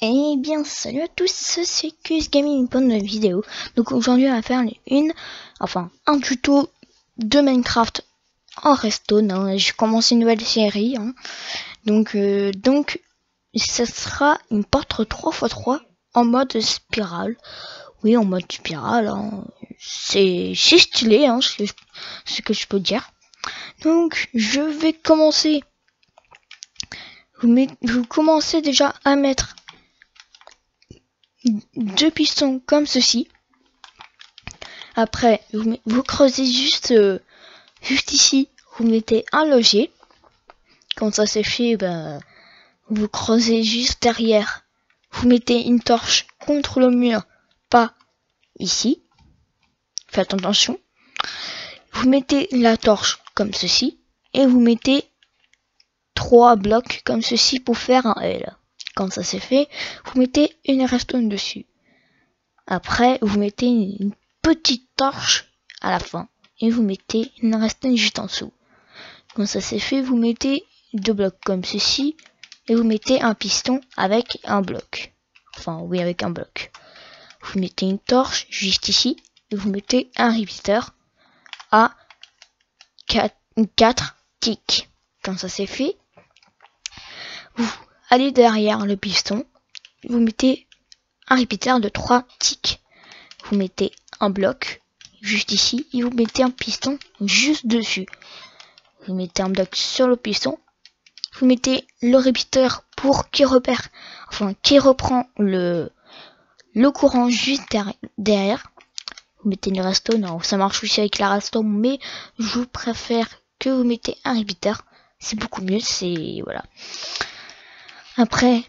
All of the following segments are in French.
Eh bien, salut à tous, c'est Cus Gaming pour une nouvelle vidéo. Donc aujourd'hui, on va faire un tuto de Minecraft en Redstone. Hein. Je commence une nouvelle série. Hein. Donc, ça sera une porte 3x3 en mode spirale. Oui, en mode spirale. Hein. C'est stylé, hein, ce que je peux dire. Donc, je vais commencer. Vous commencez déjà à mettre deux pistons comme ceci. Après, vous creusez juste ici, vous mettez un logier. Quand ça c'est fait, vous creusez juste derrière. Vous mettez une torche contre le mur, pas ici. Faites attention. Vous mettez la torche comme ceci et vous mettez 3 blocs comme ceci pour faire un L. Quand ça c'est fait, vous mettez une redstone dessus. Après, vous mettez une petite torche à la fin et vous mettez une redstone juste en dessous. Quand ça c'est fait, vous mettez 2 blocs comme ceci et vous mettez un piston avec un bloc. Enfin, oui, avec un bloc. Vous mettez une torche juste ici et vous mettez un repeater à 4 ticks. Quand ça c'est fait, vous allez derrière le piston, vous mettez un repeater de 3 ticks. Vous mettez un bloc juste ici et vous mettez un piston juste dessus. Vous mettez un bloc sur le piston. Vous mettez le repeater pour qu'il repère, qui reprend le courant juste derrière. Vous mettez une redstone. Alors, ça marche aussi avec la redstone, mais je préfère que vous mettez un repeater. C'est beaucoup mieux. C'est voilà. Après,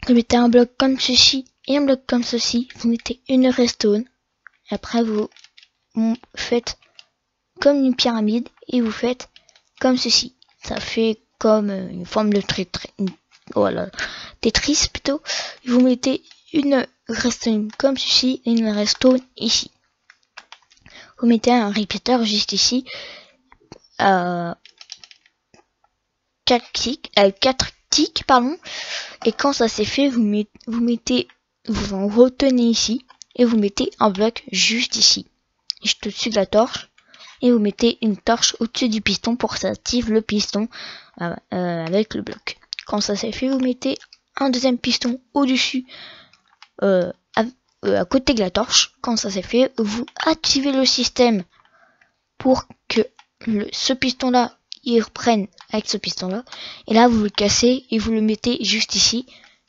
vous mettez un bloc comme ceci et un bloc comme ceci. Vous mettez une redstone. Après, vous faites comme une pyramide et vous faites comme ceci. Ça fait comme une forme de Tetris plutôt. Vous mettez une redstone comme ceci et une redstone ici. Vous mettez un repeater juste ici. 4 ticks, pardon. Et quand ça c'est fait, vous en retenez ici et vous mettez un bloc juste ici, juste au-dessus de la torche. Et vous mettez une torche au-dessus du piston pour que ça active le piston avec le bloc. Quand ça c'est fait, vous mettez un deuxième piston au-dessus, à côté de la torche. Quand ça c'est fait, vous activez le système pour que ce piston-là, il reprenne avec ce piston-là. Et là, vous le cassez et vous le mettez juste ici.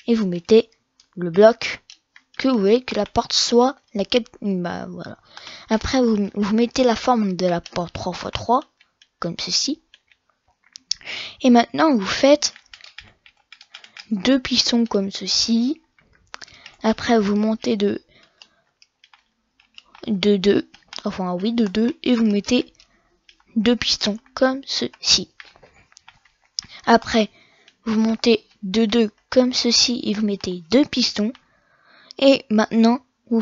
Et vous mettez le bloc que vous voulez que la porte soit laquelle, voilà. Après vous mettez la forme de la porte 3x3 comme ceci et maintenant vous faites 2 pistons comme ceci. Après vous montez de 2 et vous mettez 2 pistons comme ceci. Après vous montez de 2 comme ceci et vous mettez 2 pistons. Et maintenant, vous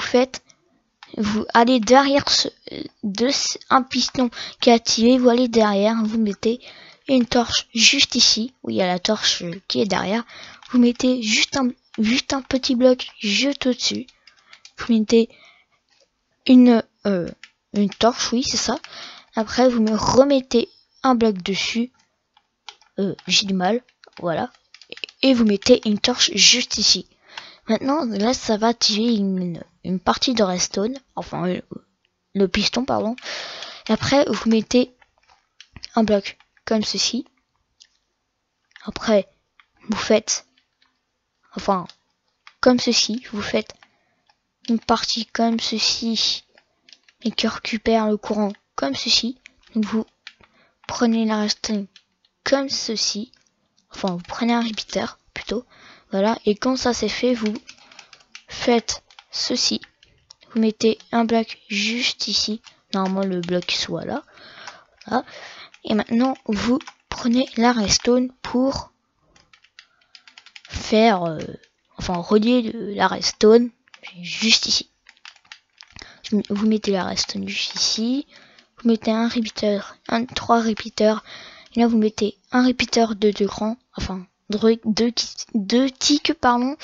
allez derrière un piston qui est activé, vous allez derrière, vous mettez une torche juste ici, où il y a la torche qui est derrière. Vous mettez juste un petit bloc juste au-dessus. Vous mettez une torche, oui, c'est ça. Après, vous me remettez un bloc dessus. J'ai du mal, voilà. Et vous mettez une torche juste ici. Maintenant, là, ça va activer une partie de redstone, le piston, pardon. Et après, vous mettez un bloc comme ceci. Après, vous faites, comme ceci. Vous faites une partie comme ceci et qui récupère le courant comme ceci. Donc, vous prenez la redstone comme ceci. Vous prenez un repeater plutôt. Voilà, et quand ça c'est fait, vous faites ceci. Vous mettez un bloc juste ici. Normalement, le bloc soit là. Voilà. Et maintenant, vous prenez la redstone pour faire, relier la redstone juste ici. Vous mettez la redstone juste ici. Vous mettez un repeater, 3 repeaters. Et là, vous mettez un repeater de 2 grands, deux tics, pardon.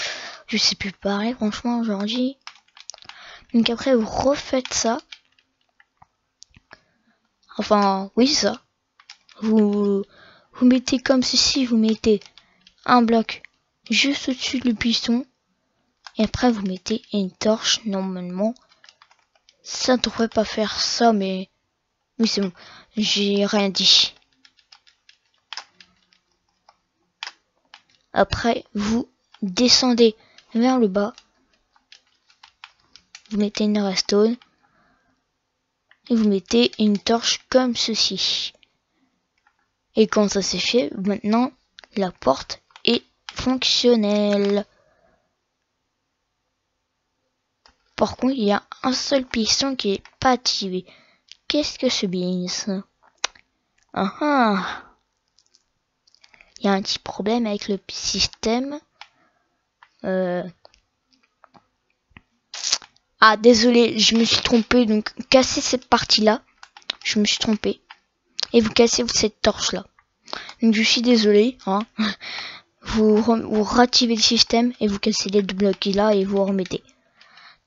Je sais plus parler, franchement, aujourd'hui. Donc après, vous refaites ça. Enfin, oui, ça. Vous mettez comme ceci, vous mettez un bloc juste au-dessus du piston. Et après, vous mettez une torche, normalement. Ça ne devrait pas faire ça, mais... Oui, c'est bon. J'ai rien dit. Après, vous descendez vers le bas. Vous mettez une redstone. Et vous mettez une torche comme ceci. Et quand ça c'est fait, maintenant, la porte est fonctionnelle. Par contre, il y a un seul piston qui est pas activé. Qu'est-ce que c'est bien ça? Ah ah! Il y a un petit problème avec le système. Ah, désolé, je me suis trompé. Donc, cassez cette partie-là. Je me suis trompé. Et vous cassez cette torche-là. Donc, je suis désolé. Hein. Vous réactivez le système et vous cassez les deux blocs là et vous remettez.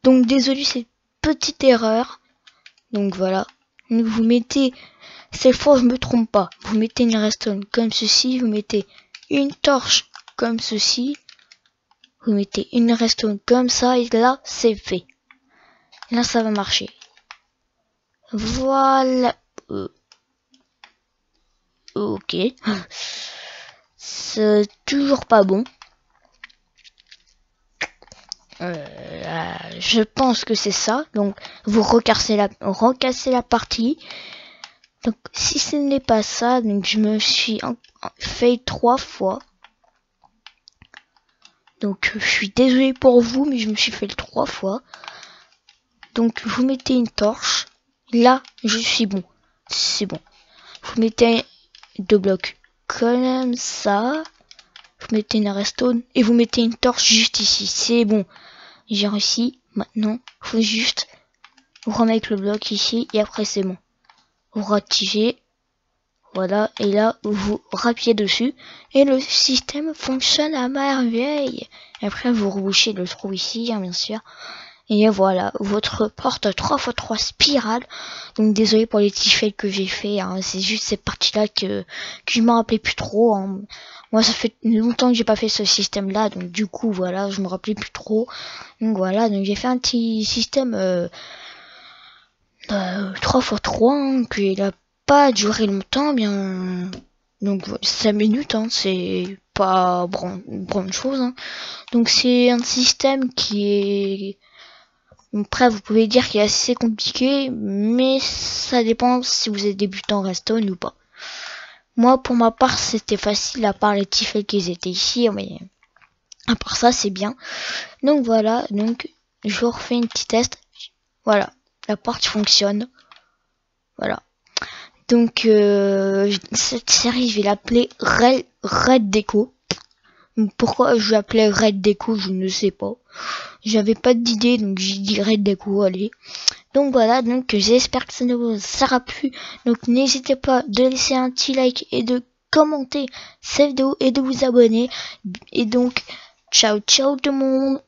Donc, désolé, cette petite erreur. Donc, voilà. Donc, vous mettez... Cette fois, je me trompe pas. Vous mettez une redstone comme ceci. Vous mettez une torche comme ceci. Vous mettez une redstone comme ça. Et là, c'est fait. Là, ça va marcher. Voilà. Ok. C'est toujours pas bon. Je pense que c'est ça. Donc, vous recassez la partie. Donc, si ce n'est pas ça, donc je me suis fait 3 fois. Donc, je suis désolé pour vous, mais je me suis fait 3 fois. Donc, vous mettez une torche. Là, je suis bon. C'est bon. Vous mettez 2 blocs comme ça. Vous mettez une redstone et vous mettez une torche juste ici. C'est bon. J'ai réussi. Maintenant, il faut juste remettre le bloc ici et après c'est bon. Vous réactivez. Voilà. Et là, vous rappuyez dessus et le système fonctionne à merveille. Et après, vous rebouchez le trou ici, hein, bien sûr. Et voilà, votre porte 3x3 spirale. Donc désolé pour les petits fails que j'ai fait. Hein. C'est juste cette partie-là que je m'en rappelais plus trop. Hein. Moi, ça fait longtemps que j'ai pas fait ce système-là. Donc du coup, voilà, je me rappelais plus trop. Donc voilà, donc j'ai fait un petit système 3x3 hein, qui n'a pas duré longtemps. Bien, donc 5 minutes, hein, c'est pas grande chose. Hein. Donc c'est un système qui est... Après, vous pouvez dire qu'il est assez compliqué, mais ça dépend si vous êtes débutant en redstone ou pas. Moi, pour ma part, c'était facile, à part les petits faits qu'ils étaient ici, mais à part ça, c'est bien. Donc voilà, donc je vous refais un petit test. Voilà, la porte fonctionne. Voilà. Donc, cette série, je vais l'appeler Red Deco. Pourquoi je l'appelais Red Deco, je ne sais pas. J'avais pas d'idée, donc j'ai dit Red Deco, allez. Donc voilà, donc j'espère que ça vous aura plu. Donc n'hésitez pas de laisser un petit like et de commenter cette vidéo et de vous abonner. Et donc, ciao ciao tout le monde.